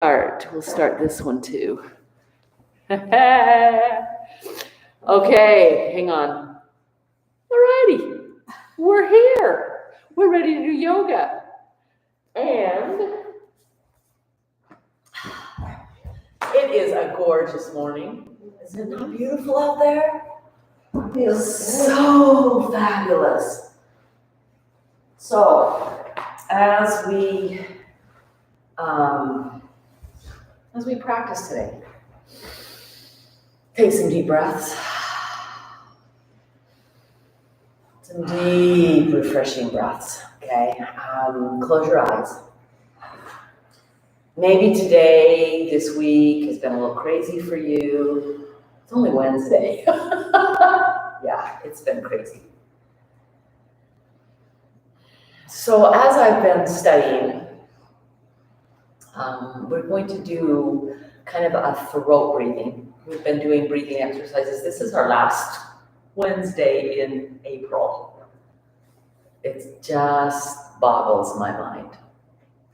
We'll start this one too. Okay, hang on. Alrighty, we're here. We're ready to do yoga. And it is a gorgeous morning. Isn't it beautiful out there? It feels so fabulous. So, as we practice today, take some deep breaths. Some deep, refreshing breaths, okay? Close your eyes. Maybe today, this week has been a little crazy for you. It's only Wednesday. Yeah, it's been crazy. So as I've been studying, we're going to do kind of a throat breathing. We've been doing breathing exercises. This is our last Wednesday in April. It just boggles my mind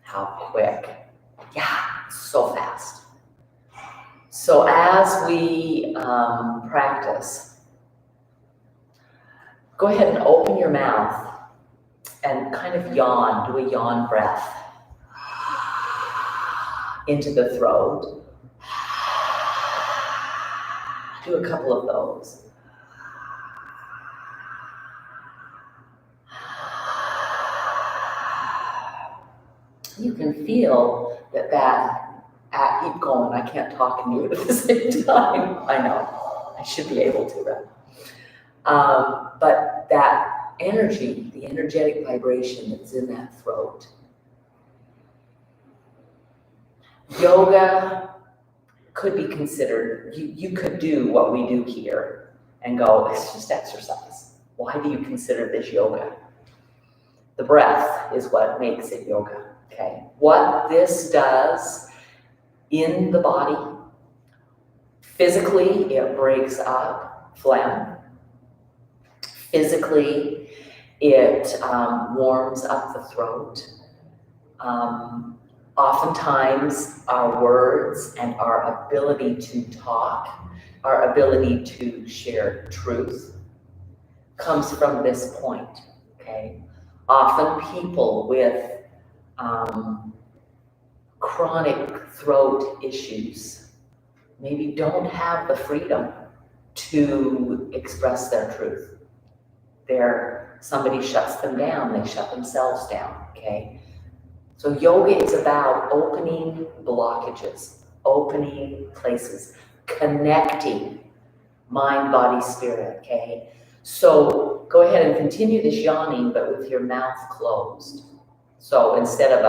how quick. Yeah, so fast. So as we practice, go ahead and open your mouth and kind of yawn, do a yawn breath into the throat. Do a couple of those. You can feel keep going. I can't talk and do it at the same time. I know, I should be able to, right? But that energy, the energetic vibration that's in that throat. Yoga could be considered, you could do what we do here and go, it's just exercise. Why do you consider this yoga? The breath is what makes it yoga, okay? What this does in the body, physically, it breaks up phlegm. Physically, it warms up the throat. Oftentimes, our words and our ability to talk, our ability to share truth comes from this point, okay? Often people with chronic throat issues maybe don't have the freedom to express their truth. Somebody shuts them down, they shut themselves down, okay? So yoga is about opening blockages, opening places, connecting mind, body, spirit, okay? So go ahead and continue this yawning, but with your mouth closed. So instead of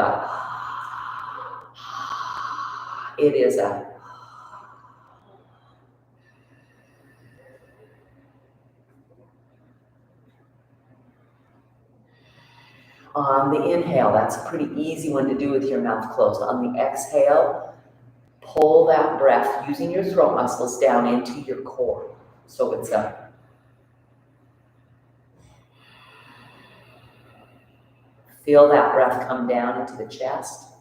it is a on the inhale, that's a pretty easy one to do with your mouth closed. On the exhale, pull that breath using your throat muscles down into your core. So it's a feel that breath come down into the chest.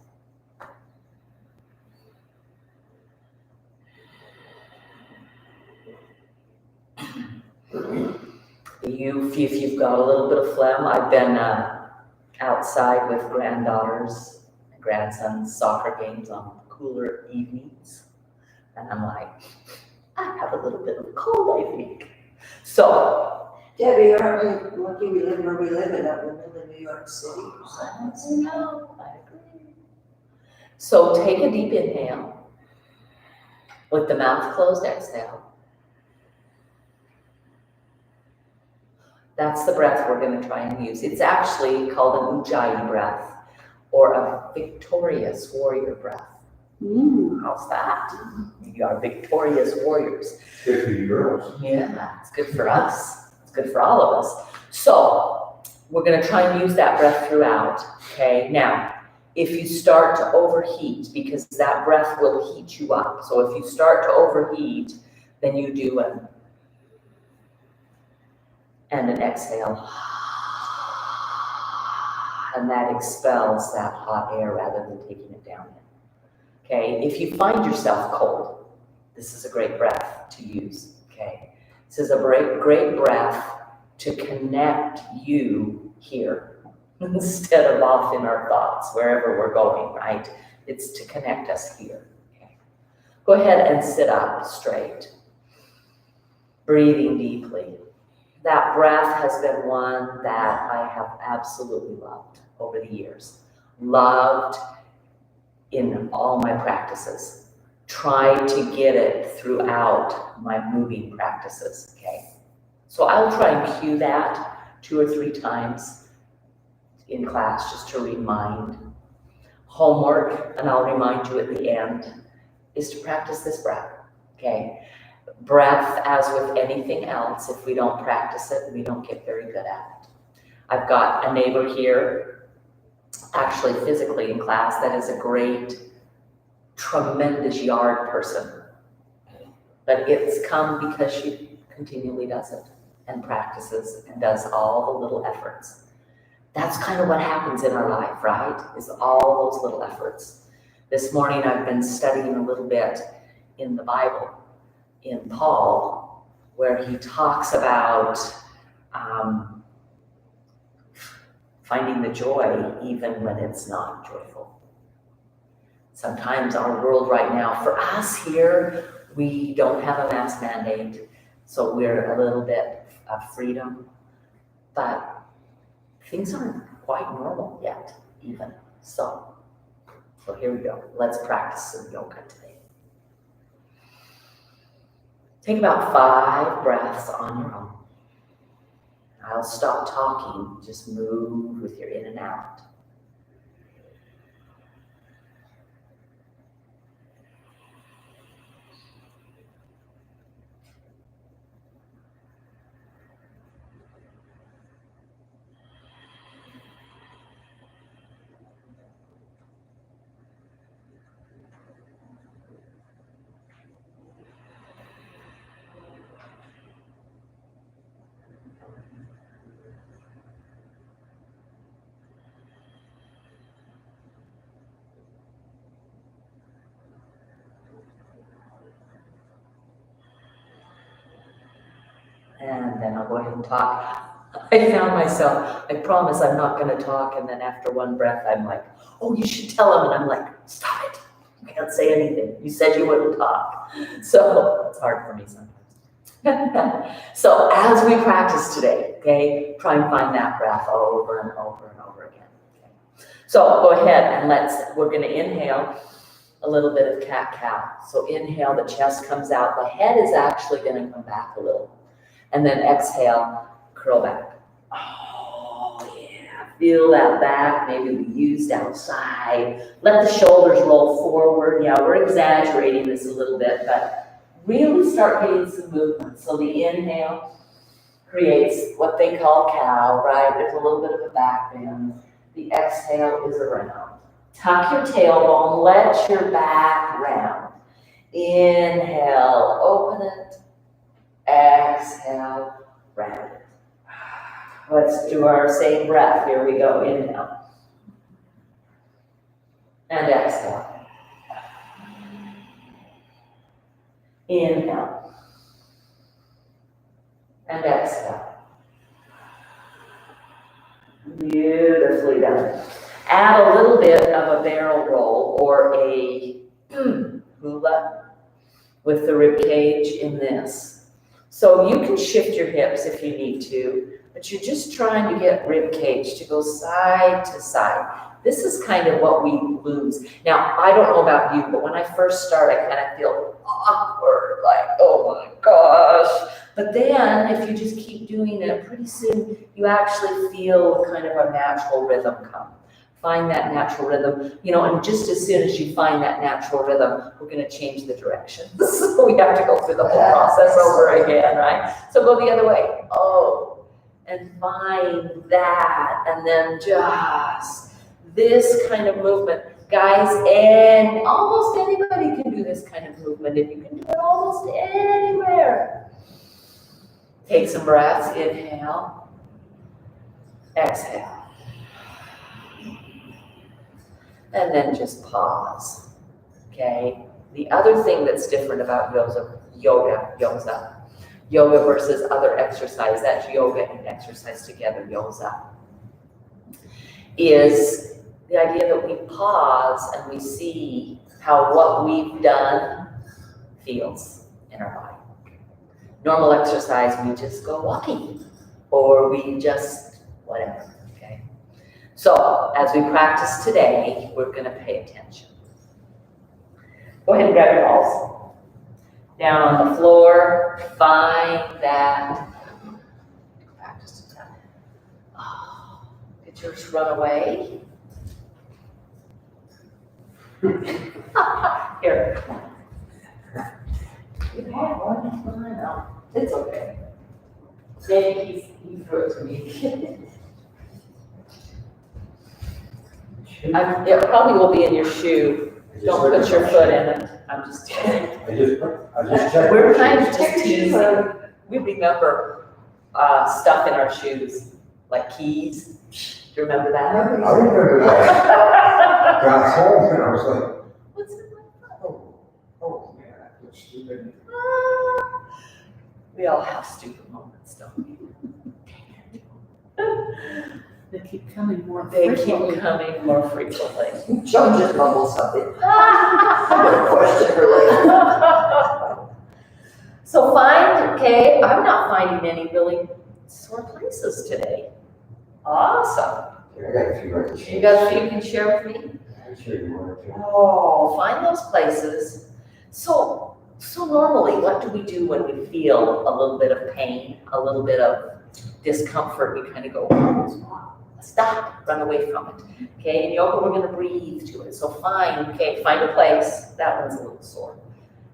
If you've got a little bit of phlegm, I've been outside with granddaughters and grandsons' soccer games on cooler evenings. And I'm like, I have a little bit of a cold, I think. So, Debbie, aren't we lucky we live where we live in up in the middle of New York City? I agree. So take a deep inhale with the mouth closed, exhale. That's the breath we're going to try and use. It's actually called an Ujjayi breath or a victorious warrior breath. How's that? You are victorious warriors. Good for you girls. Yeah, it's good for us. It's good for all of us. So we're going to try and use that breath throughout. Okay. Now, if you start to overheat, because that breath will heat you up. So if you start to overheat, then you do an exhale. And that expels that hot air rather than taking it down in. Okay, if you find yourself cold, this is a great breath to use, okay? This is a great breath to connect you here instead of off in our thoughts, wherever we're going, right? It's to connect us here, okay? Go ahead and sit up straight, breathing deeply. That breath has been one that I have absolutely loved over the years. Loved in all my practices. Tried to get it throughout my moving practices, okay? So I'll try and cue that 2 or 3 times in class just to remind. Homework, and I'll remind you at the end, is to practice this breath, okay? Breath, as with anything else, if we don't practice it, we don't get very good at it. I've got a neighbor here, actually physically in class, that is a great, tremendous yard person. But it's come because she continually does it and practices and does all the little efforts. That's kind of what happens in our life, right? Is all those little efforts. This morning I've been studying a little bit in the Bible, in Paul, where he talks about finding the joy even when it's not joyful. Sometimes our world right now, for us here, we don't have a mask mandate, so we're a little bit of freedom, but things aren't quite normal yet, even. So here we go. Let's practice some yoga today. Take about 5 breaths on your own. I'll stop talking, just move with your in and out. And then I'll go ahead and talk. I found myself, I promise I'm not going to talk, and then after one breath, I'm like, oh, you should tell him. And I'm like, stop it. You can't say anything. You said you wouldn't talk. So it's hard for me sometimes. So as we practice today, okay, try and find that breath over and over and over again. Okay? So go ahead and we're going to inhale a little bit of cat-cow. So inhale, the chest comes out. The head is actually going to come back a little. And then exhale, curl back. Oh, yeah. Feel that back, maybe we used outside. Let the shoulders roll forward. Yeah, we're exaggerating this a little bit, but really start getting some movement. So the inhale creates what they call cow, right? There's a little bit of a back bend. The exhale is around. Tuck your tailbone, let your back round. Inhale, open it. Exhale, round it. Let's do our same breath. Here we go. Inhale. And exhale. Inhale. And exhale. Beautifully done. Add a little bit of a barrel roll or a hula with the rib cage in this. So you can shift your hips if you need to, but you're just trying to get rib cage to go side to side. This is kind of what we lose. Now, I don't know about you, but when I first start, I kind of feel awkward, like, oh my gosh. But then if you just keep doing it, pretty soon you actually feel kind of a natural rhythm come. Find that natural rhythm, and just as soon as you find that natural rhythm, we're going to change the direction. So we have to go through the whole process over again, right? So go the other way. Oh, and find that. And then just this kind of movement. Guys, and almost anybody can do this kind of movement. If you can do it almost anywhere. Take some breaths. Inhale. Exhale. And then just pause. okay? The other thing that's different about yoga versus other exercise, that's yoga and exercise together, yoga, is the idea that we pause and we see how what we've done feels in our body. Normal exercise, we just go walking, or we just whatever, okay? So, as we practice today, we're gonna pay attention. Go ahead and grab your balls. Down on the floor, find that. Practice to that. Oh, did yours run away? Here. You had one? I know. It's okay. Say he threw it to me. It probably will be in your shoe. Don't put your foot in it. I'm just kidding. I just checked. We're kind of just teasing. We remember stuff in our shoes, like keys. Do you remember that? I remember that. Got home and I was like, What's in my phone? oh, man, I feel stupid. We all have stupid moments, don't we? They keep coming more They frequently. keep coming more frequently. Joan just mumbled something. I'm gonna question her later. So okay, I'm not finding any really sore places today. Awesome. I got a few right You got a few you can share with me? I'm sure you wanted to. Oh, find those places. So normally, what do we do when we feel a little bit of pain, a little bit of discomfort? We kind of go, stop, run away from it. Okay, in yoga, we're gonna breathe to it. So find a place. That one's a little sore.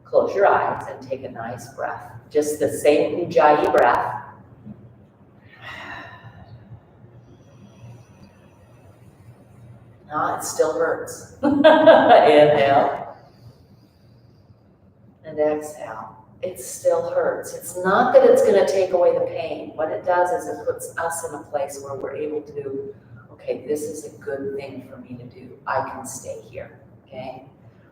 Close your eyes and take a nice breath. Just the same Ujjayi breath. It still hurts. Inhale. And exhale. It still hurts. It's not that it's going to take away the pain. What it does is it puts us in a place where we're able to, okay, this is a good thing for me to do. I can stay here, okay?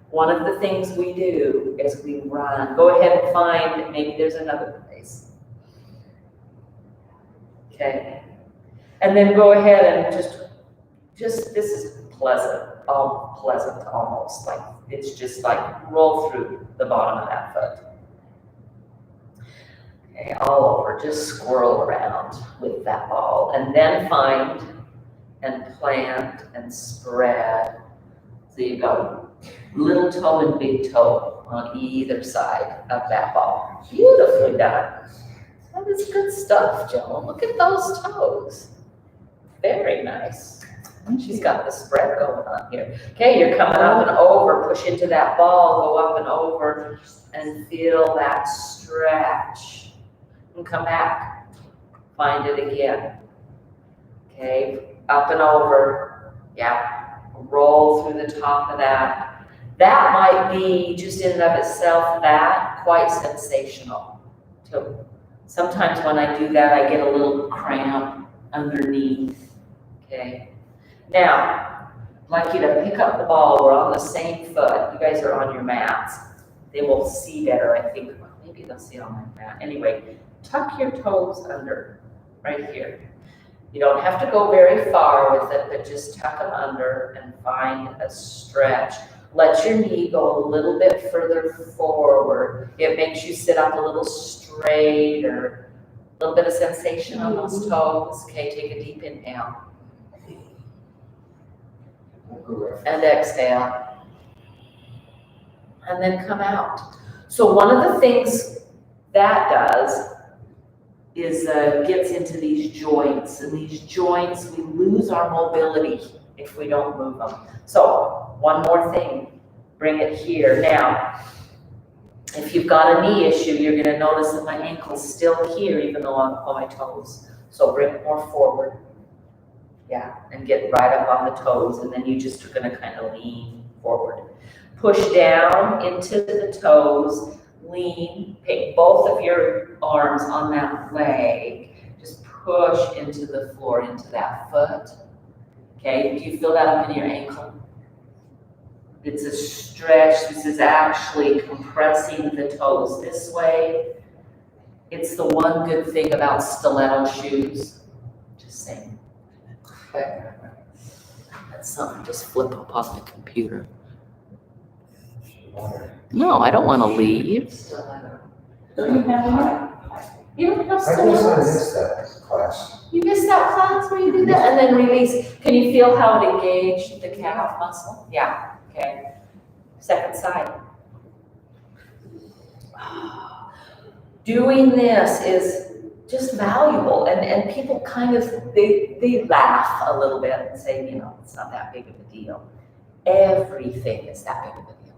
One of the things we do is we run. Go ahead and find, maybe there's another place. Okay? And then go ahead and just this is pleasant almost. Like, it's just like roll through the bottom of that foot. Okay, all over, just swirl around with that ball. And then find and plant and spread. So you've got little toe and big toe on either side of that ball. Beautifully done. That is good stuff, Joan. Look at those toes. Very nice. She's got the spread going on here. Okay, you're coming up and over. Push into that ball. Go up and over and feel that stretch. And come back. Find it again. Okay, up and over. Yeah. Roll through the top of that. That might be just in and of itself that quite sensational. So sometimes when I do that, I get a little cramp underneath. Okay. Now, I'd like you to pick up the ball. We're on the same foot. You guys are on your mats. They will see better, I think. Well, maybe they'll see on my mat. Anyway, tuck your toes under right here. You don't have to go very far with it, but just tuck them under and find a stretch. Let your knee go a little bit further forward. It makes you sit up a little straighter. A little bit of sensation on those toes. Okay, take a deep inhale. And exhale. And then come out. So one of the things that does is gets into these joints. And these joints, we lose our mobility if we don't move them. So one more thing, bring it here. Now, if you've got a knee issue, you're going to notice that my ankle's still here, even though I'm on my toes. So bring it more forward. Yeah, and get right up on the toes, and then you just are going to kind of lean forward. Push down into the toes, lean, pick both of your arms on that leg, just push into the floor, into that foot. Okay, do you feel that up in your ankle? It's a stretch. This is actually compressing the toes this way. It's the one good thing about stiletto shoes. Just saying. Okay. That's something, just flip up on the computer. No, I don't want to leave. Don't you have any? You don't have I guess I stilettos? missed that class. You missed that class where you did that? And then release. Can you feel how it engaged the calf muscle? Yeah, okay. Second side. Doing this is just valuable, and people kind of, they laugh a little bit and say, you know, it's not that big of a deal. Everything is that big of a deal.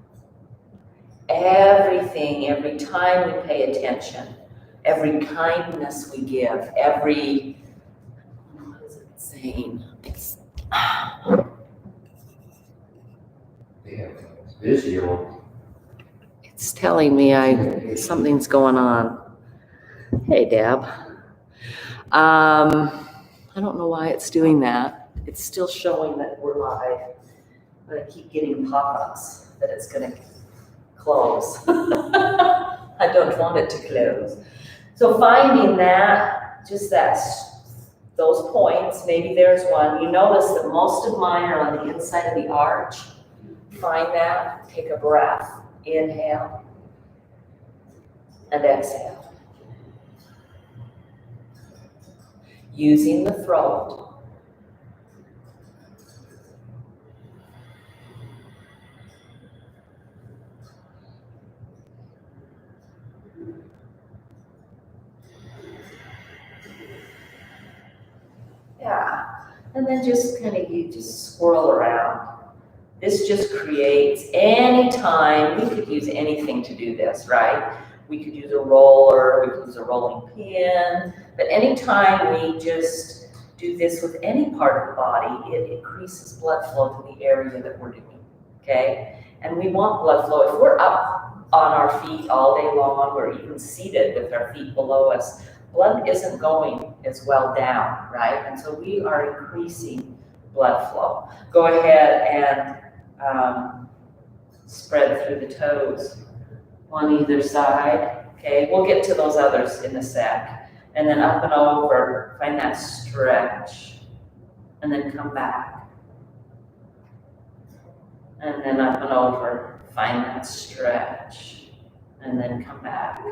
Everything, every time we pay attention, every kindness we give, every, what is it saying? It's, Yeah, it's visual. it's telling me something's going on. Hey, Deb. I don't know why it's doing that. It's still showing that we're live, but I keep getting pop-ups that it's gonna close. I don't want it to close. So finding that, just those points, maybe there's one. You notice that most of mine are on the inside of the arch. Find that, take a breath, inhale, and exhale. Using the throat. Yeah, and then just kind of, you just swirl around. This just creates, anytime, we could use anything to do this, right? We could use a roller, we could use a rolling pin, but anytime we just do this with any part of the body, it increases blood flow to the area that we're doing, okay? And we want blood flow. If we're up on our feet all day long, or even seated with our feet below us, blood isn't going as well down, right? And so we are increasing blood flow. Go ahead and spread through the toes on either side, okay? We'll get to those others in a sec. And then up and over, find that stretch, and then come back. And then up and over, find that stretch, and then come back.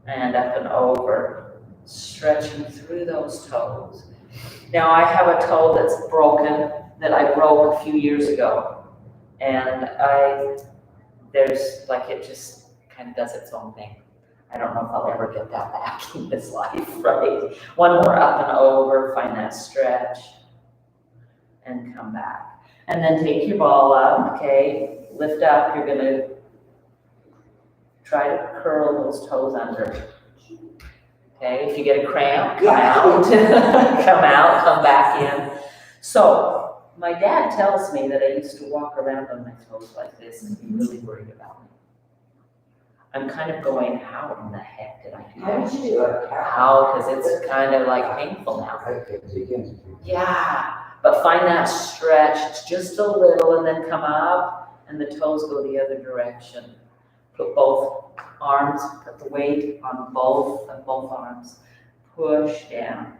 And up and over, stretching through those toes. Now I have a toe that's broken, that I broke a few years ago. And there's like, it just kind of does its own thing. I don't know if I'll ever get that back in this life, right? One more up and over, find that stretch, and come back. And then take your ball up, okay? Lift up, you're gonna try to curl those toes under. Okay, if you get a cramp, come out, come out, come back in. So, my dad tells me that I used to walk around on my toes like this and be really worried about me. I'm kind of going, how in the heck did I do How that? did you do it? How? Because it's kind of like painful now. Yeah, but find that stretch. It's just a little, and then come up, and the toes go the other direction. Put both arms, put the weight on both arms. Push down.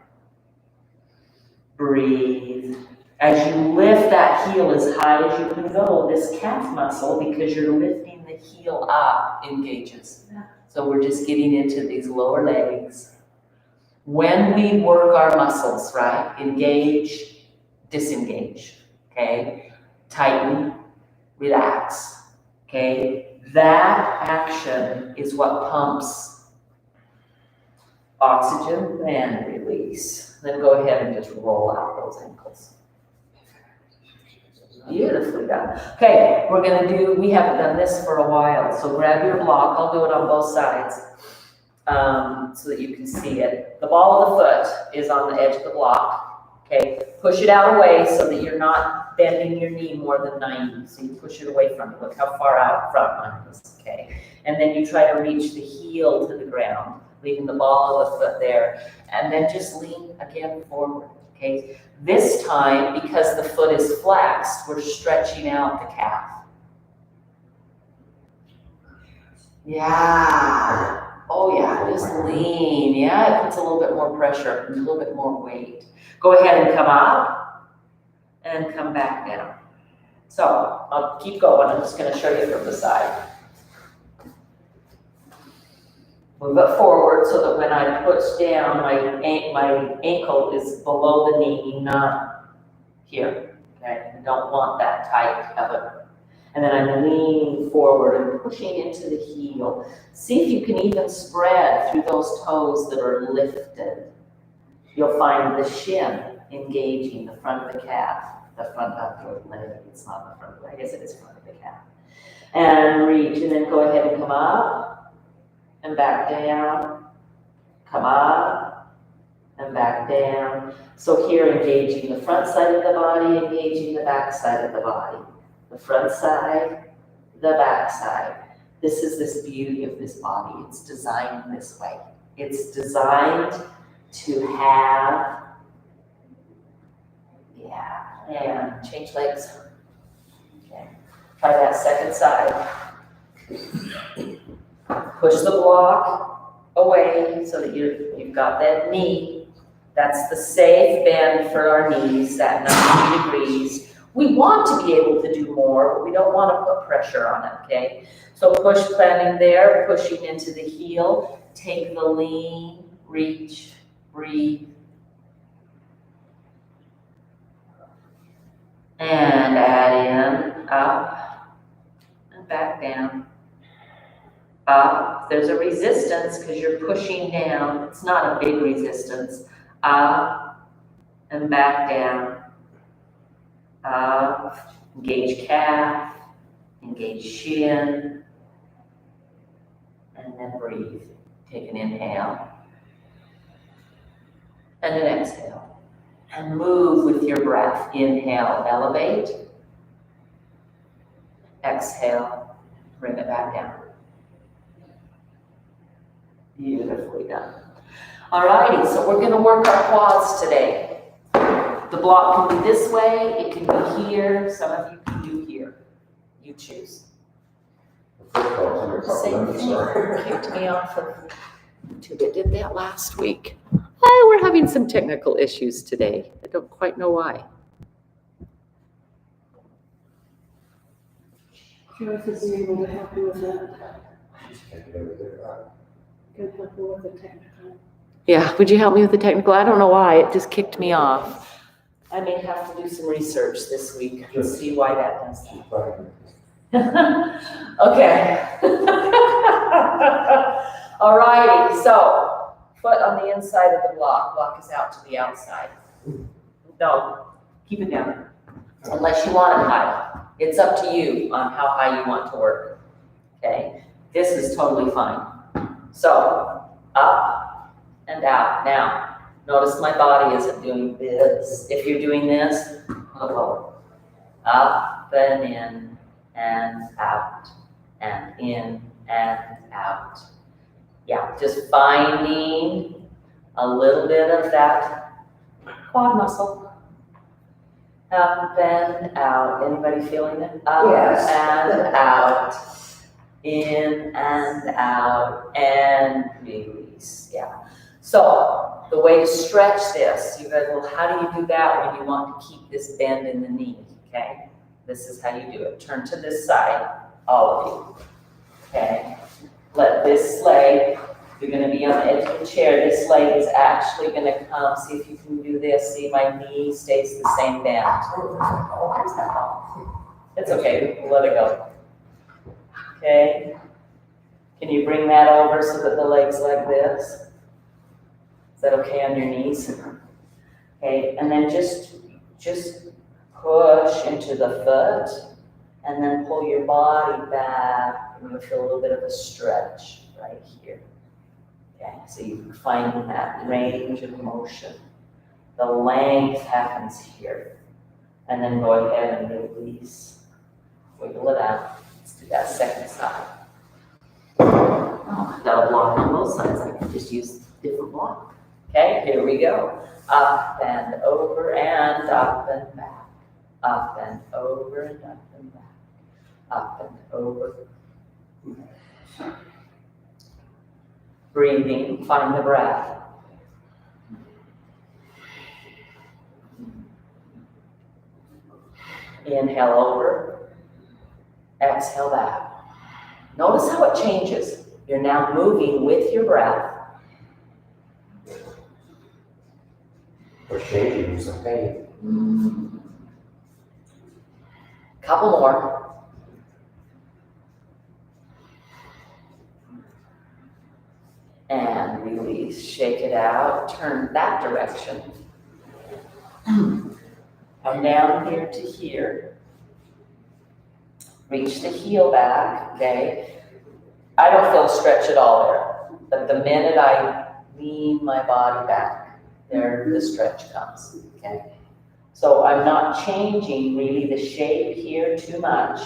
Breathe. As you lift that heel as high as you can go, this calf muscle, because you're lifting the heel up, engages. So we're just getting into these lower legs. When we work our muscles, right? Engage, disengage, okay? Tighten, relax, okay? That action is what pumps oxygen and release. Then go ahead and just roll out those ankles. Beautifully done. Okay, we haven't done this for a while, so grab your block. I'll do it on both sides so that you can see it. The ball of the foot is on the edge of the block, okay? Push it out away so that you're not bending your knee more than 90, so you push it away from you. Look how far out front mine is, okay? And then you try to reach the heel to the ground, leaving the ball of the foot there, and then just lean again forward, okay? This time, because the foot is flexed, we're stretching out the calf. Yeah. Oh yeah, just lean. Yeah, it puts a little bit more pressure, a little bit more weight. Go ahead and come up and come back down. So I'll keep going. I'm just going to show you from the side. Move it forward so that when I push down, my ankle is below the knee, not here. Okay, I don't want that tight of it. And then I'm leaning forward and pushing into the heel. See if you can even spread through those toes that are lifted. You'll find the shin engaging the front of the calf, the front of the leg. It's not the front of the leg, I guess it is front of the calf. And reach, and then go ahead and come up and back down. Come up and back down. So here, engaging the front side of the body, engaging the back side of the body. The front side, the back side. This is this beauty of this body. It's designed this way. It's designed to have, and change legs. Okay. Try that second side. Push the block away so that you've got that knee. That's the safe bend for our knees, that 90 degrees. We want to be able to do more, but we don't want to put pressure on it, okay? So push, planting there, pushing into the heel. Take the lean, reach, breathe. And add in, up, and back down. Up, there's a resistance because you're pushing down. It's not a big resistance. Up, and back down. Up, engage calf, engage shin, and then breathe. Take an inhale and an exhale. And move with your breath. Inhale, elevate. Exhale, bring it back down. Beautifully done. All righty, so we're going to work our quads today. The block can be this way, it can be here, some of you can do here. You choose. Same thing, kicked me off of YouTube. It did that last week. Oh, we're having some technical issues today. I don't quite know why. Joyce is able to help you with that. Good help you with the technical. Yeah, would you help me with the technical? I don't know why, it just kicked me off. I may have to do some research this week and see why that does that. Okay. All righty, so foot on the inside of the block. Block is out to the outside. No, keep it down. Unless you want it high. It's up to you on how high you want to work. Okay, this is totally fine. So, up and out. Now, notice my body isn't doing this. If you're doing this, lower. Up and in and out and in and out. Yeah, just finding a little bit of that quad muscle. Up and out. Anybody feeling it? Up Yes. and out. In and out and release. Yeah. So the way to stretch this, you guys, well, how do you do that when you want to keep this bend in the knee? Okay. This is how you do it. Turn to this side, all of you. Okay. Let this leg, you're going to be on the edge of the chair. This leg is actually going to come. See if you can do this. See, my knee stays the same bend. Where's that ball? It's okay. Let it go. Okay. Can you bring that over so that the leg's like this? Is that okay on your knees? Okay. And then just push into the foot and then pull your body back. And you'll feel a little bit of a stretch right here. Okay, so you find that range of motion. The length happens here. And then go ahead and release. Wiggle it out. Let's do that second side. Oh, I've got a block on both sides. I can just use different block. Okay, here we go. Up and over and up and back. Up and over and up and back. Up and over. Breathing, find the breath. Inhale over, exhale back. Notice how it changes. You're now moving with your breath. We're changing you some pain. Couple more. And release, shake it out, turn that direction. Come down here to here. Reach the heel back, okay? I don't feel a stretch at all there, but the minute I lean my body back, there the stretch comes, okay? So I'm not changing really the shape here too much,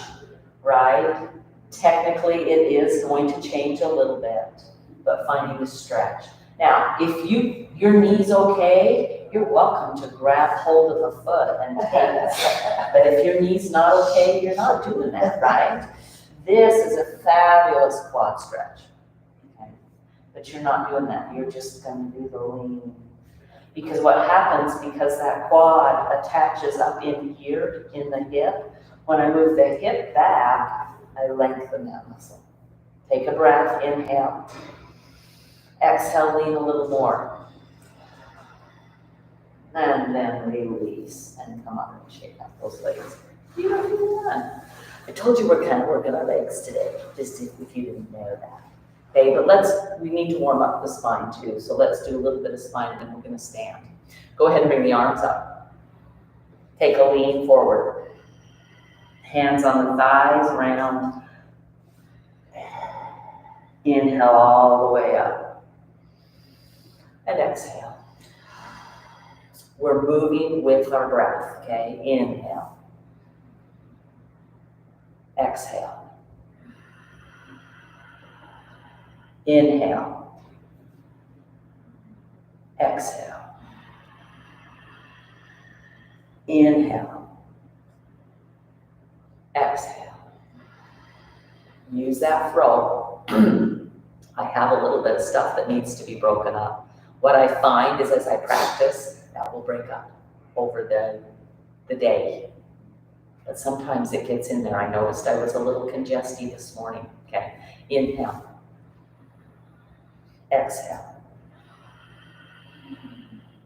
right? Technically, it is going to change a little bit, but finding the stretch. Now, if your knee's okay, you're welcome to grab hold of a foot and take it. But if your knee's not okay, you're not doing that, right? This is a fabulous quad stretch, okay? But you're not doing that. You're just going to do the lean. Because what happens, because that quad attaches up in here, in the hip, when I move the hip back, I lengthen that muscle. Take a breath, inhale. Exhale, lean a little more. And then release and come up and shake out those legs. Beautiful done. I told you we're kind of working our legs today, just if you didn't know that. Okay, but we need to warm up the spine too. So let's do a little bit of spine and then we're gonna stand. Go ahead and bring the arms up. Take a lean forward. Hands on the thighs, round. Inhale all the way up. And exhale. We're moving with our breath, okay? Inhale. Exhale. Inhale. Exhale. Inhale. Exhale. Use that throw. I have a little bit of stuff that needs to be broken up. What I find is as I practice, that will break up over the day. But sometimes it gets in there. I noticed I was a little congested this morning. Okay, inhale. Exhale.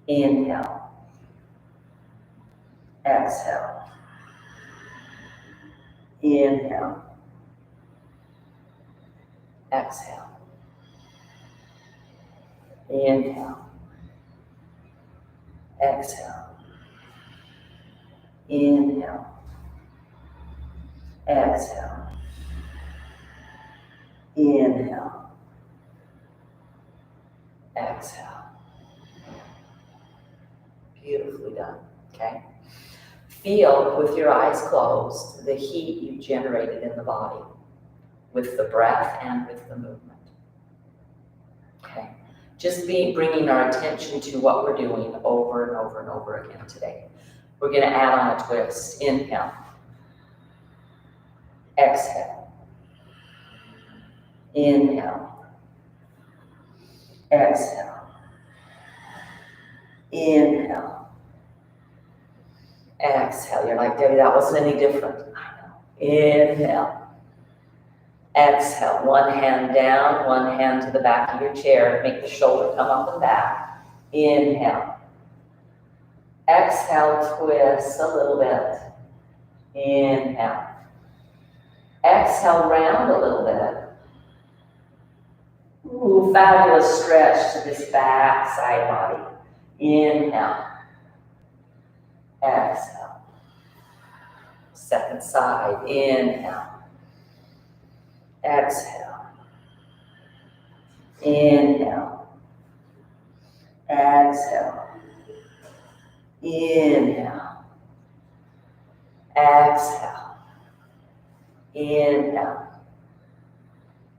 Inhale. Exhale. Inhale. Exhale. Inhale. Exhale. Inhale. Exhale. Inhale. Exhale. Beautifully done, okay? Feel with your eyes closed the heat you generated in the body with the breath and with the movement. Okay, just bringing our attention to what we're doing over and over and over again today. We're going to add on a twist. Inhale. Exhale. Inhale. Exhale. Inhale. Exhale. You're like, Debbie, that wasn't any different. I know. Inhale. Exhale. One hand down, one hand to the back of your chair. Make the shoulder come up and back. Inhale. Exhale, twist a little bit. Inhale. Exhale, round a little bit. Ooh, fabulous stretch to this back side body. Inhale. Exhale. Second side. Inhale. Exhale. Inhale. Exhale. Inhale. Exhale. Inhale.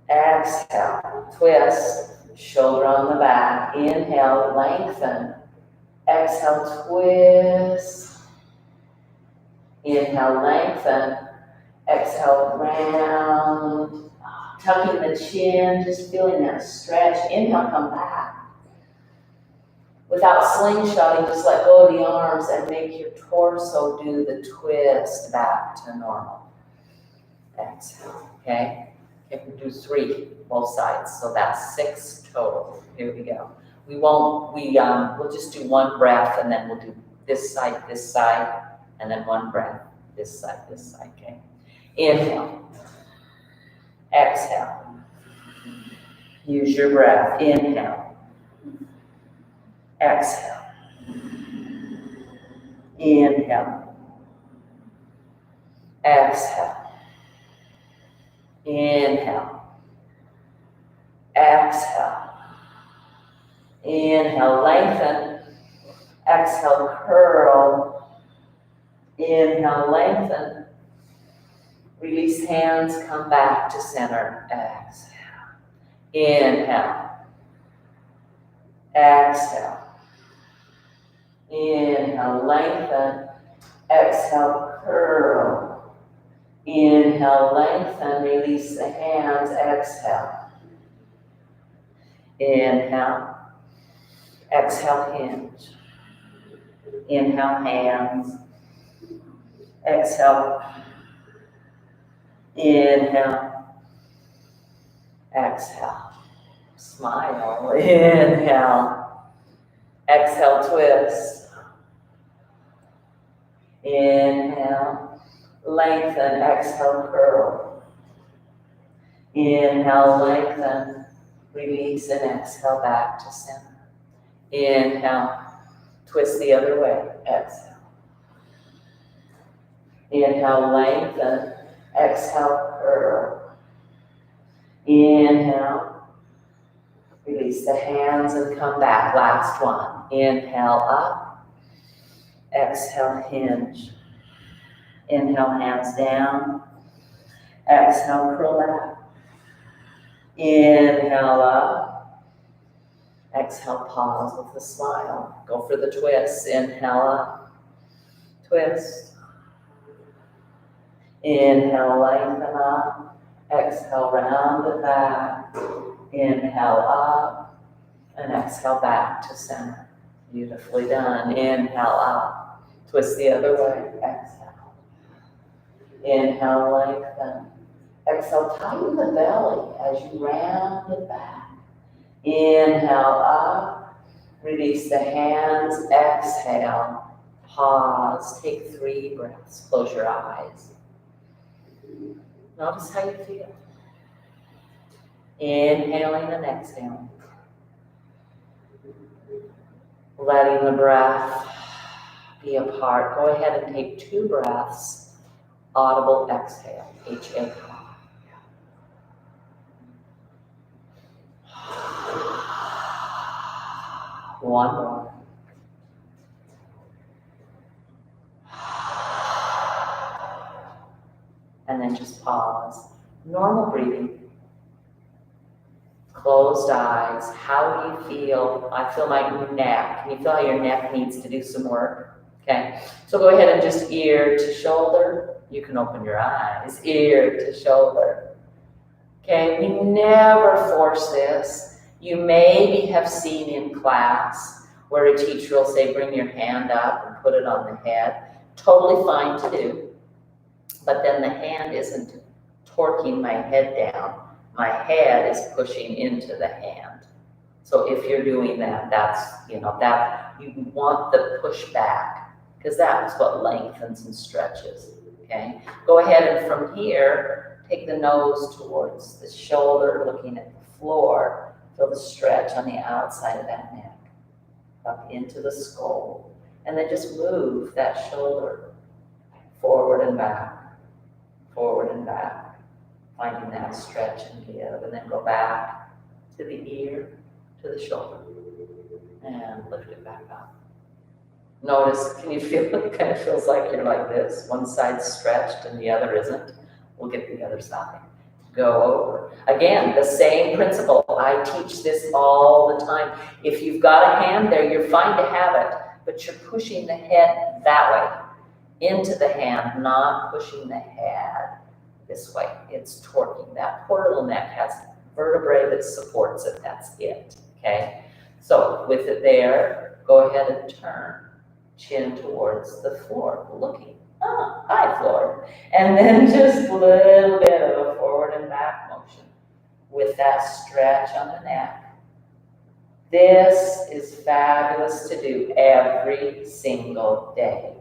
Exhale. Twist. shoulder on the back. Inhale, lengthen. Exhale, twist. Inhale, lengthen. Exhale, round. Tucking the chin, just feeling that stretch. Inhale, come back. Without slingshotting, just let go of the arms and make your torso do the twist back to normal. Exhale, okay? Okay, we do 3, both sides, so that's 6 total. Here we go. We'll just do 1 breath, and then we'll do this side, and then 1 breath, this side, okay? Inhale. Exhale. Use your breath. Inhale. Exhale. Inhale. Exhale. Inhale. Exhale. Inhale, lengthen. Exhale, curl. Inhale, lengthen. Release hands, come back to center. Exhale. Inhale. Exhale. Inhale, lengthen. Exhale, curl. Inhale, lengthen. Release the hands. Exhale. Inhale. Exhale, hinge. Inhale, hands. Exhale. Inhale. Exhale. Smile. Inhale. Exhale, twist. Inhale. Lengthen. Exhale, curl. Inhale, lengthen. Release and exhale back to center. Inhale. Twist the other way. Exhale. Inhale, lengthen. Exhale, curl. Inhale. Release the hands and come back. Last one. Inhale, up. Exhale, hinge. Inhale, hands down. Exhale, curl back. Inhale, up. Exhale, pause with a smile. Go for the twist. Inhale, up. Twist. Inhale, lengthen up. Exhale, round and back. Inhale, up. And exhale, back to center. Beautifully done. Inhale, up. Twist the other way. Exhale. Inhale, lengthen. Exhale, tighten the belly as you round it back. Inhale, up. Release the hands. Exhale. Pause. Take 3 breaths. Close your eyes. Notice how you feel. Inhaling and exhaling. Letting the breath be a part. Go ahead and take 2 breaths. Audible exhale. H-A. One more. And then just pause. Normal breathing. Closed eyes. How do you feel? I feel my neck. Can you feel how your neck needs to do some work? Okay. So go ahead and just ear to shoulder. You can open your eyes. Ear to shoulder. Okay. We never force this. You maybe have seen in class where a teacher will say, bring your hand up and put it on the head. Totally fine to do. But then the hand isn't torquing my head down. My head is pushing into the hand. So if you're doing that, that's, that you want the push back because that's what lengthens and stretches, okay? Go ahead and from here, take the nose towards the shoulder, looking at the floor. Feel the stretch on the outside of that neck, up into the skull. And then just move that shoulder forward and back. Forward and back, finding that stretch and give, and then go back to the ear, to the shoulder, and lift it back up. Notice, can you feel it kind of feels like you're like this, one side's stretched and the other isn't? We'll get the other side. go over. Again, the same principle. I teach this all the time. If you've got a hand there, you're fine to have it, but you're pushing the head that way, into the hand, not pushing the head this way. It's torquing. That poor little neck has vertebrae that supports it. That's it, okay? So with it there, go ahead and turn. Chin towards the floor, looking. Oh, hi, floor. And then just a little bit of a forward and back motion with that stretch on the neck. This is fabulous to do every single day.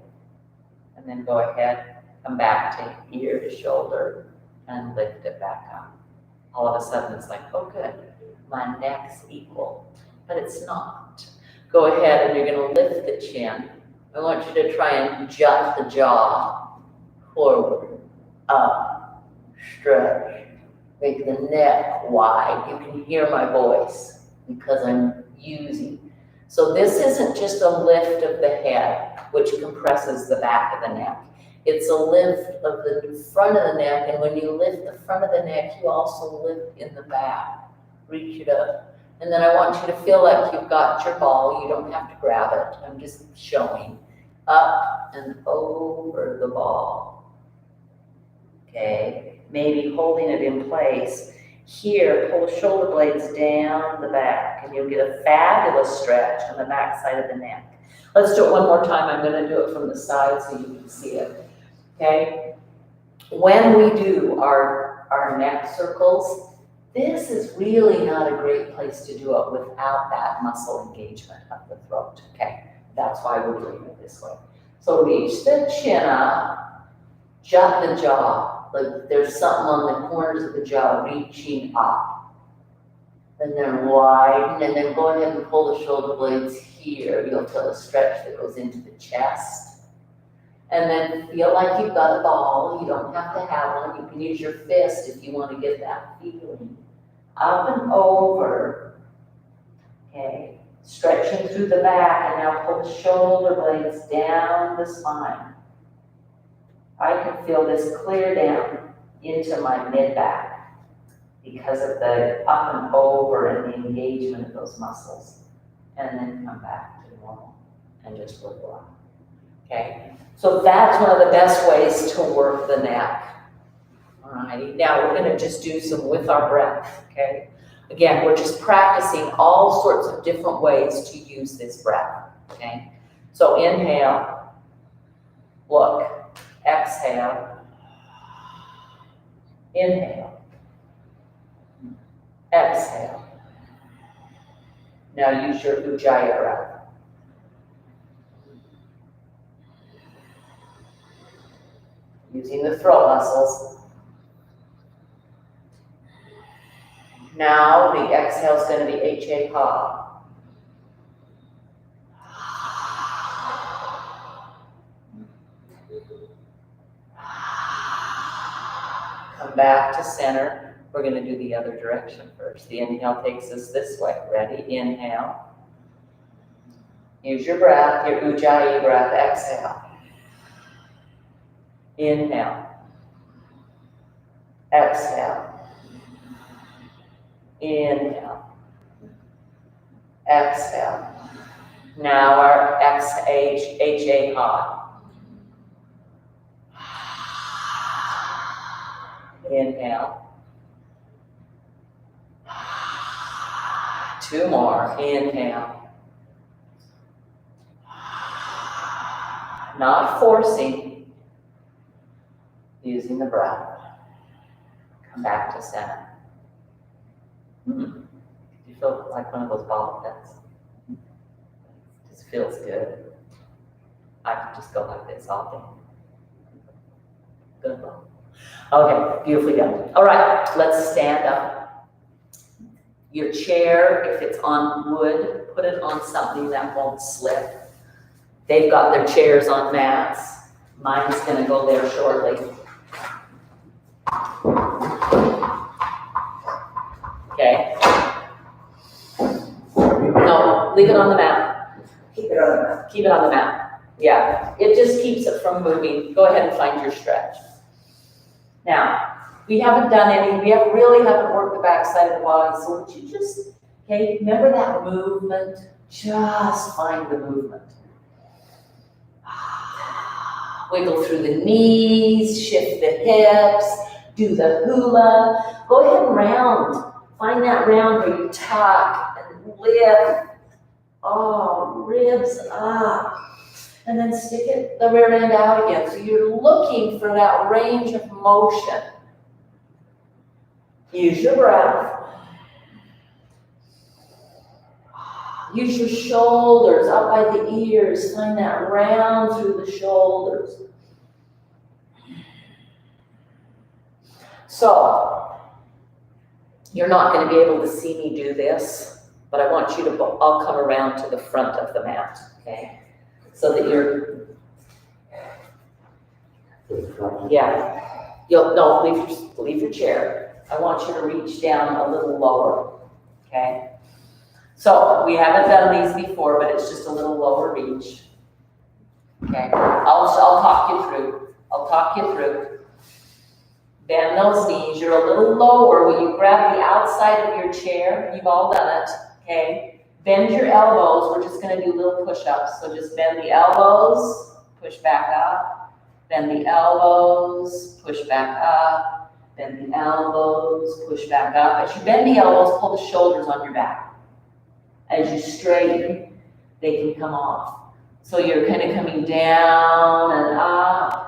And then go ahead, come back to ear to shoulder and lift it back up. All of a sudden it's like, oh good, my neck's equal, but it's not. Go ahead and you're gonna lift the chin. I want you to try and jut the jaw forward, up, stretch, make the neck wide. You can hear my voice because I'm using. So this isn't just a lift of the head, which compresses the back of the neck. It's a lift of the front of the neck, and when you lift the front of the neck, you also lift in the back. Reach it up. And then I want you to feel like you've got your ball. You don't have to grab it. I'm just showing. Up and over the ball. Okay, maybe holding it in place. Here, pull the shoulder blades down the back, and you'll get a fabulous stretch on the back side of the neck. Let's do it one more time. I'm going to do it from the side so you can see it. Okay? When we do our neck circles, this is really not a great place to do it without that muscle engagement of the throat. Okay? That's why we're doing it this way. So reach the chin up, jut the jaw, like there's something on the corners of the jaw reaching up. And then widen, and then go ahead and pull the shoulder blades here. You'll feel a stretch that goes into the chest. And then feel like you've got a ball. You don't have to have one. You can use your fist if you want to get that feeling. Up and over. Okay. Stretching through the back, and now pull the shoulder blades down the spine. I can feel this clear down into my mid-back because of the up and over and the engagement of those muscles. And then come back to normal and just wiggle up. Okay? So that's one of the best ways to work the neck. All right, now we're going to just do some with our breath. Okay? Again, we're just practicing all sorts of different ways to use this breath, okay? So inhale, look, exhale, inhale, exhale. Now use your Ujjayi breath. Using the throat muscles. Now the exhale is going to be H-A ha. Come back to center. We're going to do the other direction first. The inhale takes us this way. Ready? Inhale. Use your breath, your Ujjayi breath. Exhale. Inhale. Exhale. Inhale. Exhale. Now our H-A ha. Inhale. Two more. Inhale. Not forcing. Using the breath. Come back to center. You feel like one of those ball pits? Just feels good. I could just go like this all day. Good ball. Okay, beautifully done. All right, let's stand up. Your chair, if it's on wood, put it on something that won't slip. They've got their chairs on mats. Mine's gonna go there shortly. Okay. No, leave it on the mat. Keep it on the mat. Keep it on the mat. Yeah, it just keeps it from moving. Go ahead and find your stretch. Now, We haven't done any, we really haven't worked the backside of the body, so would you just, okay, remember that movement? Just find the movement. Wiggle through the knees, shift the hips, do the hula. Go ahead and round. Find that round where you tuck and lift. Oh, ribs up. And then stick it, the rear end out again. So you're looking for that range of motion. Use your breath. Use your shoulders up by the ears. Find that round through the shoulders. So, you're not going to be able to see me do this, but I want you to, I'll come around to the front of the mat, okay? So that you're, yeah. No, leave your chair. I want you to reach down a little lower, okay? So, we haven't done these before, but it's just a little lower reach. Okay, I'll talk you through. Bend those knees, you're a little lower. Will you grab the outside of your chair? You've all done it, okay? Bend your elbows, we're just gonna do little push-ups. So just bend the elbows, push back up. Bend the elbows, push back up. Bend the elbows, push back up. As you bend the elbows, pull the shoulders on your back. As you straighten, they can come off. So you're kind of coming down and up,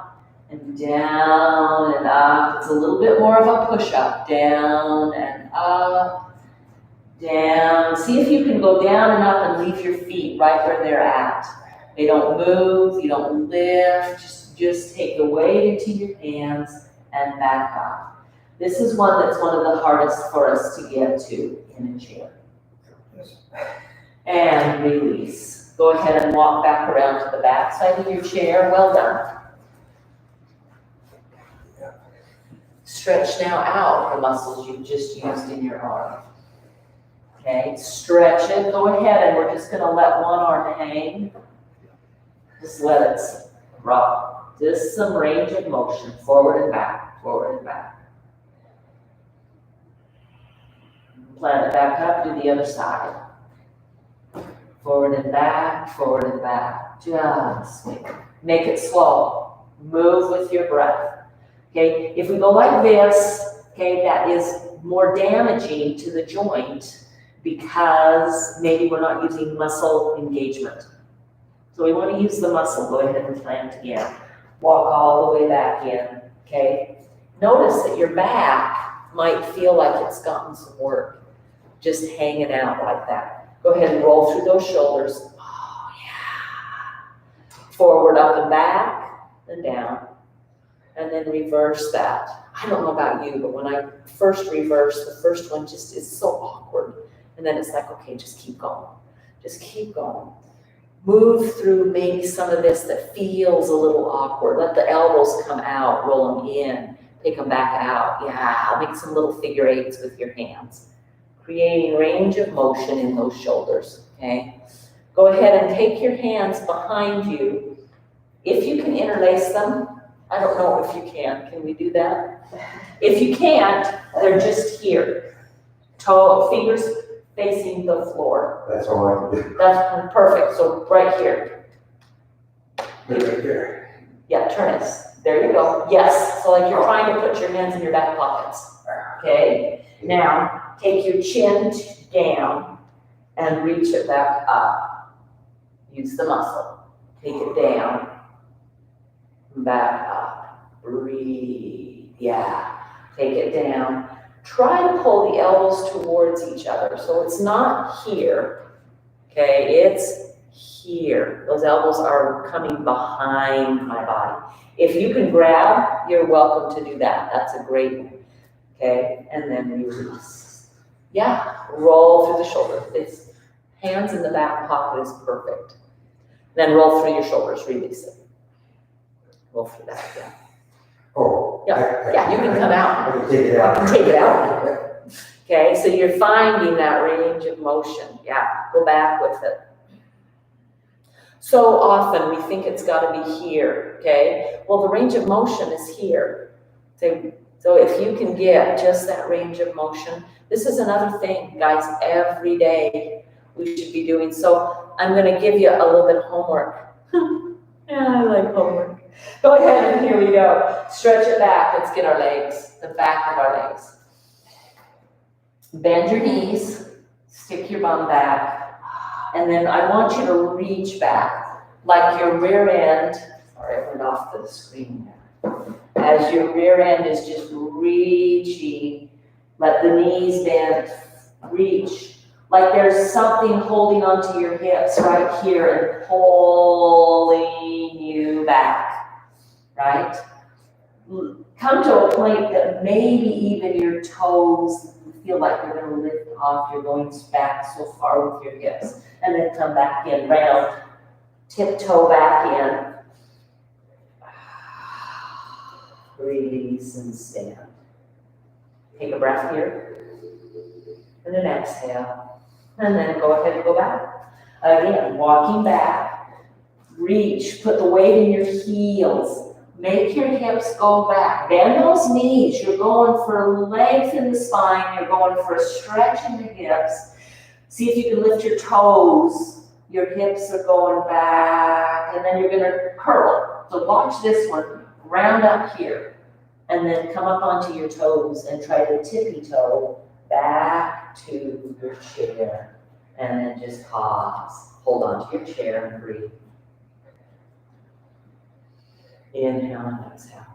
and down and up. It's a little bit more of a push-up. Down and up, down. See if you can go down and up and leave your feet right where they're at. They don't move, you don't lift. Just take the weight into your hands and back up. This is one that's one of the hardest for us to get to in a chair. And release. Go ahead and walk back around to the back side of your chair. Well done. Stretch now out the muscles you've just used in your arm. Okay, stretch it. Go ahead, and we're just going to let one arm hang. Just let it rock. Just some range of motion, forward and back, forward and back. Plant it back up, do the other side. Forward and back, forward and back. Just make it slow. Move with your breath. Okay, if we go like this, okay, that is more damaging to the joint because maybe we're not using muscle engagement. So we want to use the muscle. Go ahead and plant again. Walk all the way back in, okay? Notice that your back might feel like it's gotten some work, just hanging out like that. Go ahead and roll through those shoulders. Oh, yeah. Forward, up and back, and down. And then reverse that. I don't know about you, but when I first reverse, the first one just is so awkward. And then it's like, okay, just keep going. Just keep going. Move through maybe some of this that feels a little awkward. Let the elbows come out, roll them in, take them back out. Yeah, make some little figure eights with your hands. Creating range of motion in those shoulders, okay? Go ahead and take your hands behind you. If you can interlace them, I don't know if you can. Can we do that? If you can't, they're just here. Fingers facing the floor. That's all I can do. That's perfect, so right here. Right there. Yeah, turn it. There you go. Yes, so like you're trying to put your hands in your back pockets, okay? Now, take your chin down and reach it back up. Use the muscle. Take it down, back up. Breathe. Yeah. Take it down. Try to pull the elbows towards each other. So it's not here, okay? It's here. Those elbows are coming behind my body. If you can grab, you're welcome to do that. That's a great one. Okay, and then release. Yeah, roll through the shoulder. It's hands in the back pocket is perfect. Then roll through your shoulders, release it. Roll through that again. Oh. Yeah, you can come out. I can take it out. Take it out. Okay, so you're finding that range of motion. Yeah, go back with it. So often we think it's got to be here, okay? Well, the range of motion is here. Say, So if you can get just that range of motion, this is another thing, guys, every day we should be doing. So I'm gonna give you a little bit of homework. Yeah, I like homework. Go ahead and here we go. Stretch it back. Let's get our legs, the back of our legs. Bend your knees, stick your bum back, and then I want you to reach back, like your rear end, sorry, I went off the screen there. As your rear end is just reaching, let the knees bend, reach. Like there's something holding onto your hips right here and pulling you back, right? Come to a point that maybe even your toes feel like they're gonna lift off. You're going back so far with your hips. And then come back in, round, tiptoe back in. Release and stand. Take a breath here. And then exhale. And then go ahead and go back. Again, walking back. Reach, put the weight in your heels. Make your hips go back. Bend those knees. You're going for length in the spine. You're going for a stretch in the hips. See if you can lift your toes. Your hips are going back. And then you're going to curl. So watch this one. Round up here. And then come up onto your toes and try to tippy toe back to your chair. And then just pause. Hold on to your chair and breathe. Inhale and exhale.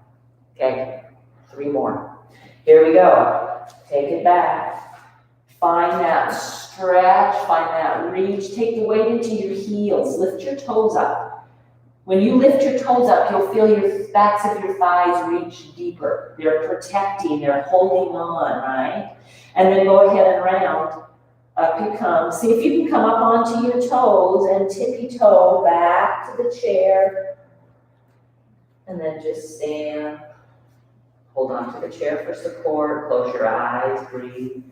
Okay, 3 more. Here we go. Take it back. Find that stretch, find that reach. Take the weight into your heels. Lift your toes up. When you lift your toes up, you'll feel your backs of your thighs reach deeper. They're protecting, they're holding on, right? And then go ahead and round. Up you come. See if you can come up onto your toes and tippy toe back to the chair. And then just stand. Hold on to the chair for support. Close your eyes, breathe.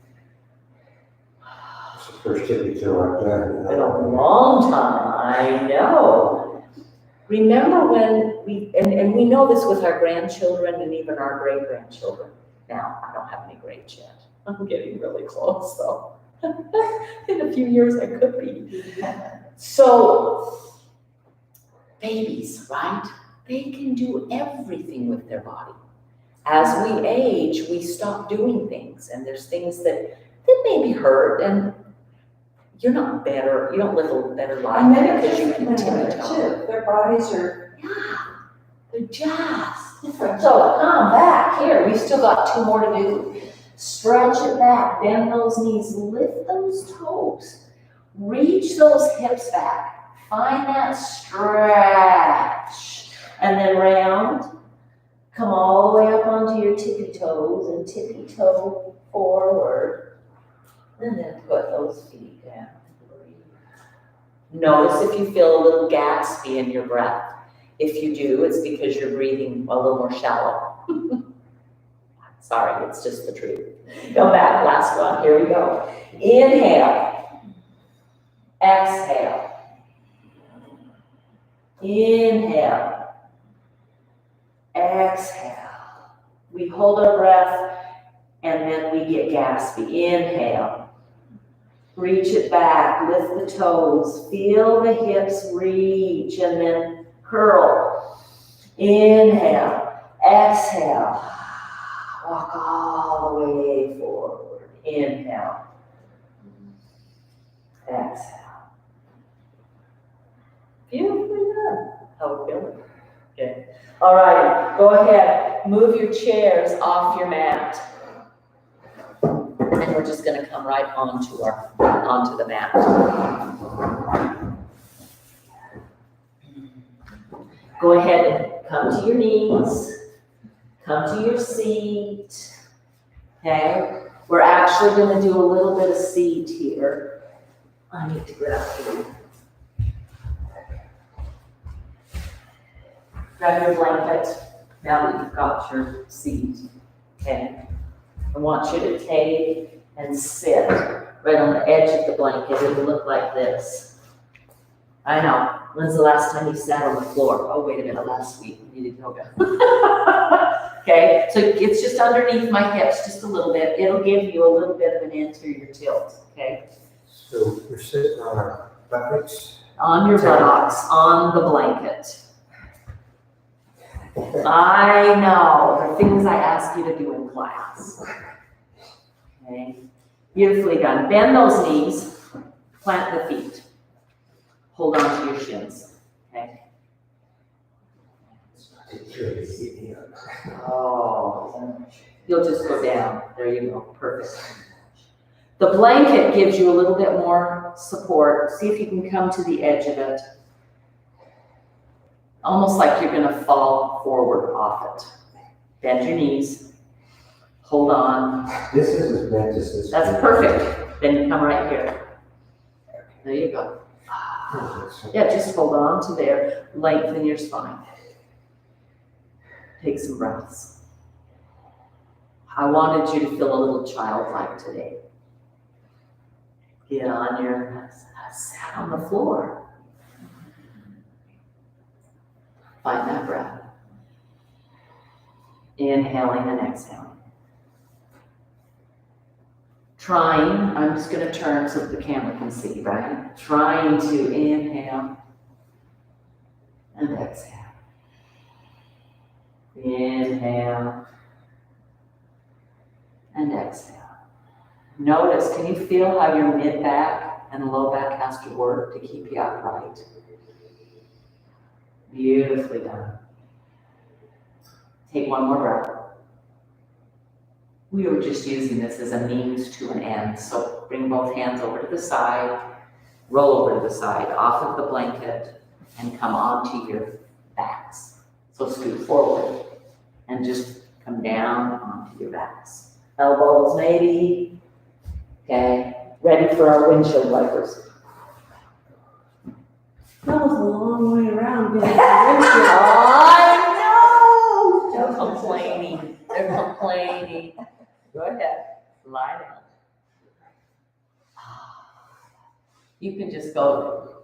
It's the first tippy toe like that. Been a long time, I know. Remember when and we know this with our grandchildren and even our great-grandchildren. Now, I don't have any greats yet. I'm getting really close, though. In a few years, I could be. So, babies, right? They can do everything with their body. As we age, we stop doing things, and there's things that maybe hurt, and you're not better, you don't live a better life because you continue to. Their bodies are. Yeah, they're just different. So come back here, we still got 2 more to do. Stretch it back, bend those knees, lift those toes, reach those hips back, find that stretch. And then round, come all the way up onto your tippy toes and tippy toe forward. And then put those feet down. Notice if you feel a little gaspy in your breath. If you do, it's because you're breathing a little more shallow. Sorry, it's just the truth. Go back, last one, here we go. Inhale, exhale. Inhale. Exhale. We hold our breath and then we get gaspy. Inhale. Reach it back. Lift the toes. Feel the hips reach and then curl. Inhale. Exhale. Walk all the way forward. Inhale. Exhale. Beautifully done. How are we feeling? Okay. All right, go ahead, move your chairs off your mat. And we're just gonna come right onto the mat. Go ahead and come to your knees, come to your seat, okay? We're actually gonna do a little bit of seat here. I need to grab you. Grab your blanket, now that you've got your seat, okay? I want you to take and sit right on the edge of the blanket. It'll look like this. I know. When's the last time you sat on the floor? Oh, wait a minute, last week we did yoga. Okay, so it's just underneath my hips, just a little bit. It'll give you a little bit of an anterior tilt, okay? So we're sitting on our buttocks. On your buttocks, on the blanket. I know, the things I ask you to do in class. Okay, beautifully done. Bend those knees, plant the feet. Hold on to your shins, okay? Oh, you'll just go down. There you go, perfect. The blanket gives you a little bit more support. See if you can come to the edge of it. Almost like you're gonna fall forward off it. Bend your knees, hold on. This is as bent as this. That's perfect. Then you come right here. There you go. Yeah, just hold on to there, lengthen your spine. Take some breaths. I wanted you to feel a little childlike today. Get on your, sat on the floor. Find that breath. Inhaling and exhaling. Trying, I'm just gonna turn so that the camera can see, right? Trying to inhale and exhale. Inhale and exhale. Notice, can you feel how your mid-back and low back has to work to keep you upright? Beautifully done. Take one more breath. We were just using this as a means to an end. So bring both hands over to the side, roll over to the side, off of the blanket, and come onto your backs. So scoot forward and just come down onto your backs. Elbows maybe. Okay, ready for our windshield wipers. That was a long way around getting I know! They're complaining. They're complaining. Go ahead. Lie down. You can just go.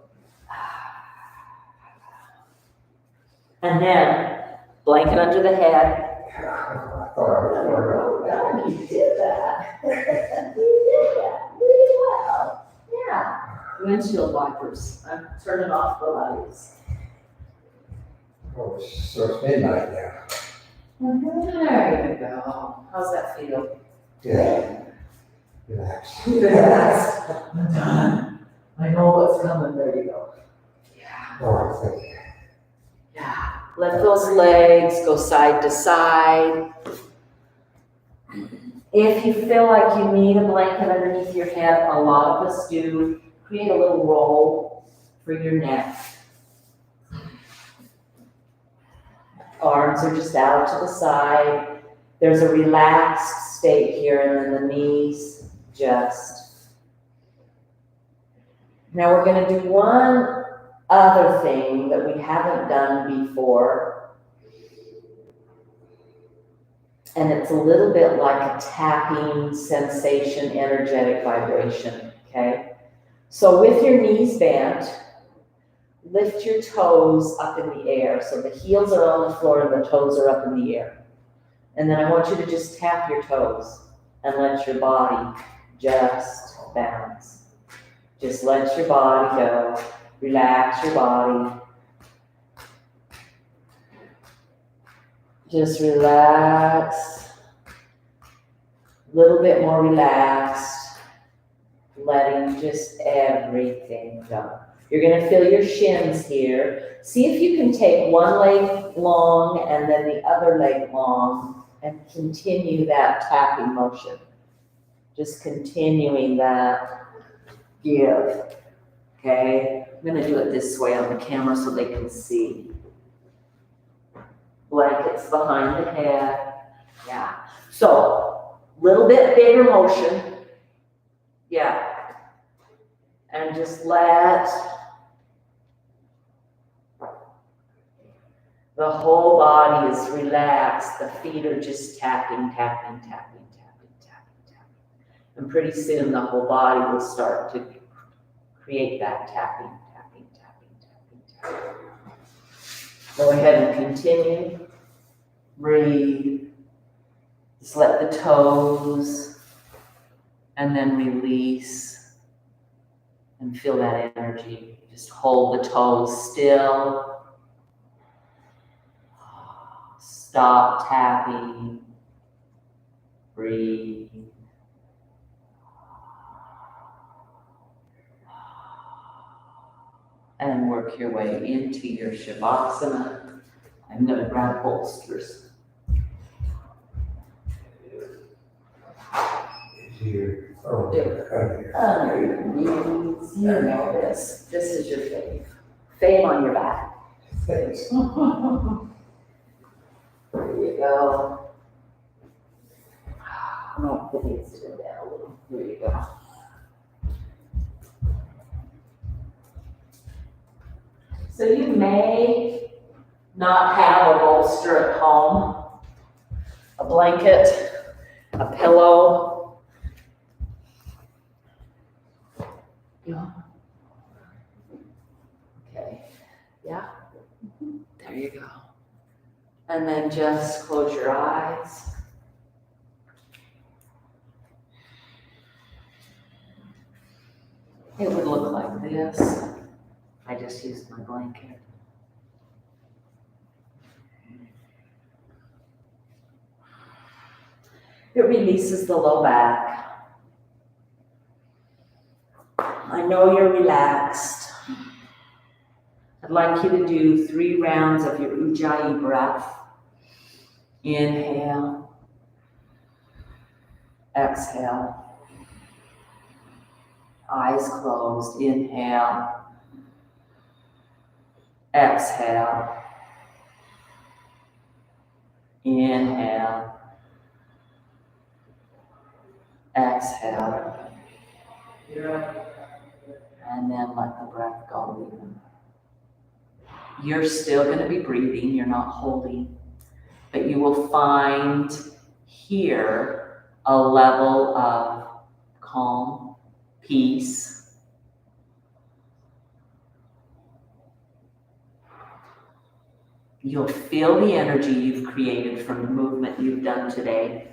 And then blanket under the head. I thought I was You did that. You did that really well. Yeah. Windshield wipers. I'm turning off the lights. oh, so it's midnight now. There you go. How's that feel? Yeah. Relax. Yes. I'm done. I know what's coming. There you go. Yeah. Oh, thank you. Yeah. Let those legs go side to side. If you feel like you need a blanket underneath your head, a lot of us do, create a little roll for your neck. Arms are just out to the side. There's a relaxed state here, and then the knees just. Now we're going to do one other thing that we haven't done before. And it's a little bit like a tapping sensation, energetic vibration, okay? So with your knees bent, lift your toes up in the air. So the heels are on the floor and the toes are up in the air. And then I want you to just tap your toes and let your body just bounce. Just let your body go. Relax your body. Just relax. A little bit more relaxed. Letting just everything go. You're going to feel your shins here. See if you can take one leg long and then the other leg long and continue that tapping motion. Just continuing that give. Okay? I'm going to do it this way on the camera so they can see. Blankets behind the head. Yeah. So, little bit bigger motion. Yeah. And just let the whole body is relaxed. The feet are just tapping, tapping, tapping, tapping, tapping, tapping. And pretty soon the whole body will start to create that tapping, tapping, tapping, Go ahead and continue. Breathe. Just let the toes and then release and feel that energy. Just hold the toes still. Stop tapping. Breathe. And work your way into your Shavasana. I'm going to grab bolsters. Here. Oh, Yeah. right here. Under your knees, you know this. This is your fave. Fave on your back. Thanks. There you go. No, put these two down a little. There you go. So you may not have a bolster at home, a blanket, a pillow. Yeah. Okay. Yeah. There you go. And then just close your eyes. It would look like this. I just used my blanket. It releases the low back. I know you're relaxed. I'd like you to do 3 rounds of your Ujjayi breath. Inhale. Exhale. Eyes closed. Inhale. Exhale. Inhale. Exhale. And then let the breath go. You're still going to be breathing, you're not holding, but you will find here a level of calm, peace. You'll feel the energy you've created from the movement you've done today.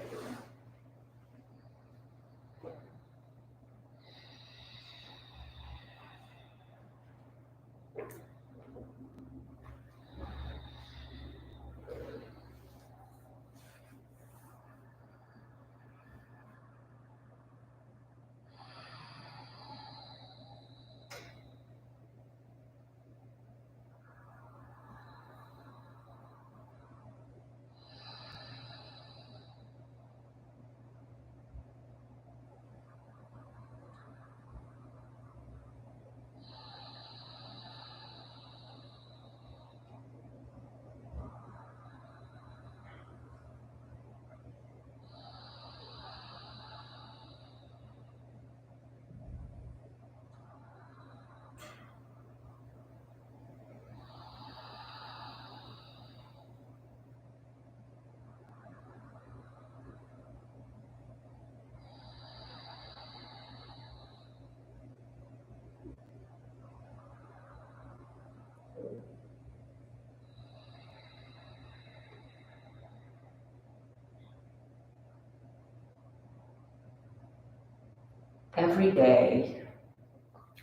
Every day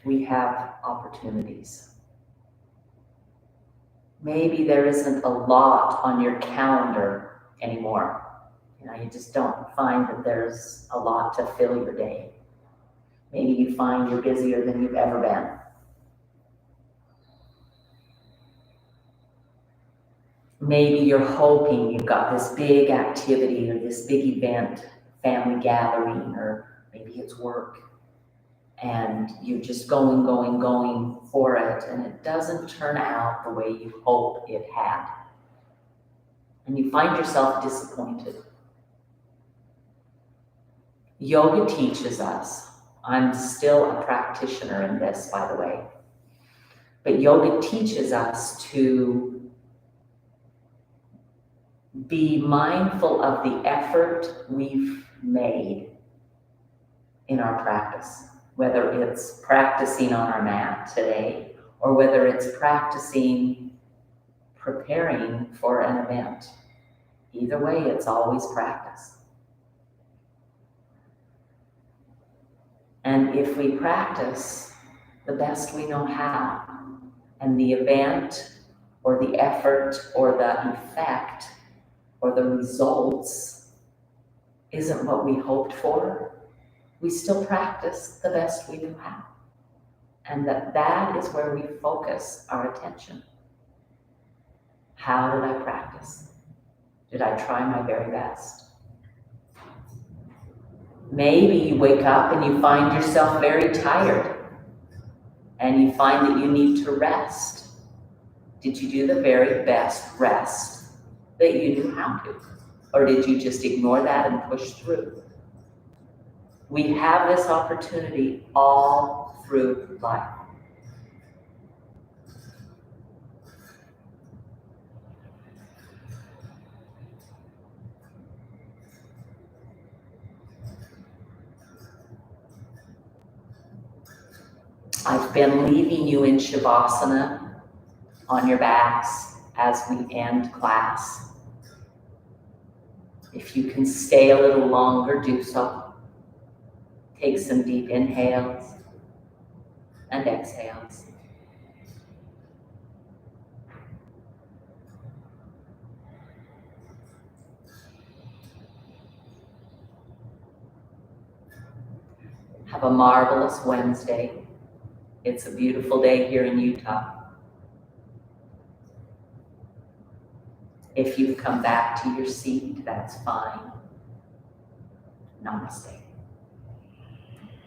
we have opportunities. Maybe there isn't a lot on your calendar anymore. You just don't find that there's a lot to fill your day. Maybe you find you're busier than you've ever been. Maybe you're hoping you've got this big activity or this big event, family gathering, or maybe it's work. And you're just going for it, and it doesn't turn out the way you hope it had. And you find yourself disappointed. Yoga teaches us, I'm still a practitioner in this, by the way, but yoga teaches us to be mindful of the effort we've made in our practice. Whether it's practicing on our mat today, or whether it's practicing preparing for an event. Either way, it's always practice. And if we practice the best we know how, and the event or the effort or the effect or the results isn't what we hoped for, we still practice the best we knew how. And that is where we focus our attention. How did I practice? Did I try my very best? Maybe you wake up and you find yourself very tired and you find that you need to rest. Did you do the very best rest that you knew how to? Or did you just ignore that and push through? We have this opportunity all through life. I've been leaving you in Shavasana on your backs as we end class. If you can stay a little longer, do so. Take some deep inhales and exhales. Have a marvelous Wednesday. It's a beautiful day here in Utah. If you've come back to your seat, that's fine. Namaste.